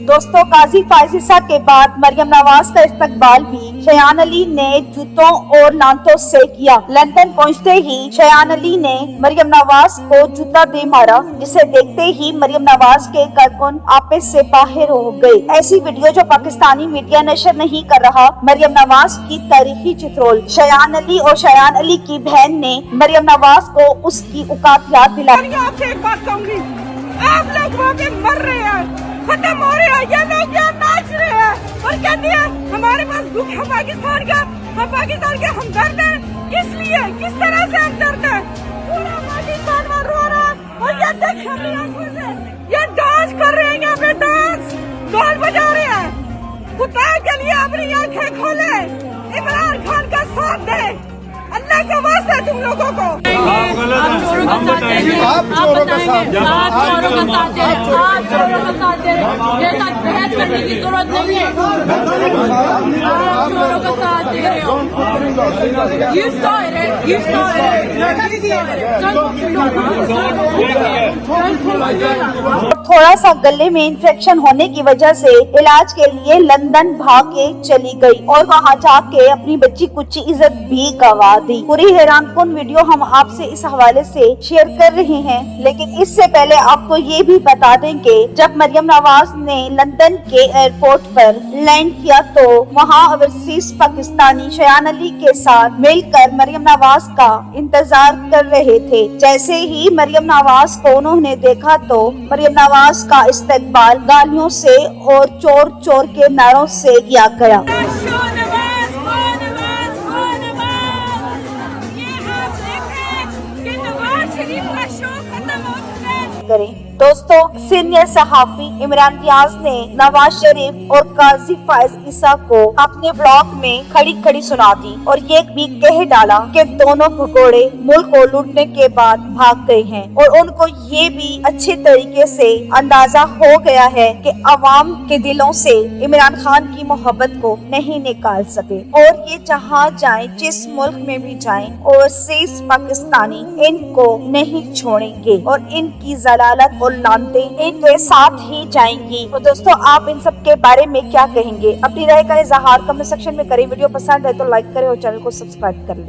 दोस्तों, काजी फायज ईसा के बाद मरियम नवाज का इस्तकबाल भी शयान अली ने जूतों और लांतों से किया। लंदन पहुंचते ही शयान अली ने मरियम नवाज को जूता दे मारा, जिसे देखते ही मरियम नवाज के कारकुन आपे से बाहर हो गए। ऐसी वीडियो जो पाकिस्तानी मीडिया नशर नहीं कर रहा, मरियम नवाज की तारीखी चित्रोल। शयान अली और शयान अली की बहन ने मरियम नवाज को उसकी औकात याद दिलाई। आपसे एक बात कहूंगी, आप लोग वहाँ पे मर रहे हैं, खत्म हो रहे हैं, ये लोग यहाँ नाच रहे हैं और कहते हैं हमारे पास दुख है पाकिस्तान का, हम पाकिस्तान के हमदर्द हैं। किस लिए, किस तरह से हमदर्द है? पूरा पाकिस्तान में रो रहा है और ये देख अपनी आंखों से ये डांस कर रहे हैं, यहाँ पे डांस ढोल बजा रहे हैं। खुदा के लिए अपनी आंखें खोले, इमरान खान का साथ दे, अल्लाह का वास्ता तुम लोगों को। आप चोरों का साथ दे, आप चोरों का साथ दे, आप चोरों का साथ दे, ये साथ बहस करने की जरूरत नहीं है, आप चोरों का साथ दे रहे हो। You started it, you थोड़ा सा गले में इन्फेक्शन होने की वजह से इलाज के लिए लंदन भाग के चली गई और वहां जाके अपनी बच्ची कुछ इज्जत भी गवा दी। पूरी हैरानकुन वीडियो हम आपसे इस हवाले से शेयर कर रहे हैं, लेकिन इससे पहले आपको ये भी बता दें कि जब मरियम नवाज ने लंदन के एयरपोर्ट पर लैंड किया तो वहाँ ओवरसीज पाकिस्तानी शयान अली के साथ मिलकर मरियम नवाज का इंतजार कर रहे थे। जैसे ही मरियम नवाज को उन्होंने देखा तो मरियम नवाज का इस्तकबाल गालियों से और चोर चोर के नारों से किया गया। दोस्तों, सीनियर सहाफी इमरान रियाज ने नवाज शरीफ और काजी फायज ईसा को अपने व्लॉग में खड़ी खड़ी सुना दी और ये भी कह डाला कि दोनों भगोड़े मुल्क को लूटने के बाद भाग गए हैं और उनको ये भी अच्छे तरीके से अंदाजा हो गया है कि अवाम के दिलों से इमरान खान की मोहब्बत को नहीं निकाल सके और ये जहाँ जाए, जिस मुल्क में भी जाए, ओवरसीज पाकिस्तानी इनको नहीं छोड़ेंगे और इनकी जलालत और लानते इनके साथ ही जाएंगी। तो दोस्तों, आप इन सब के बारे में क्या कहेंगे? अपनी राय का इजहार कमेंट सेक्शन में करें। वीडियो पसंद है तो लाइक करें और चैनल को सब्सक्राइब कर लें।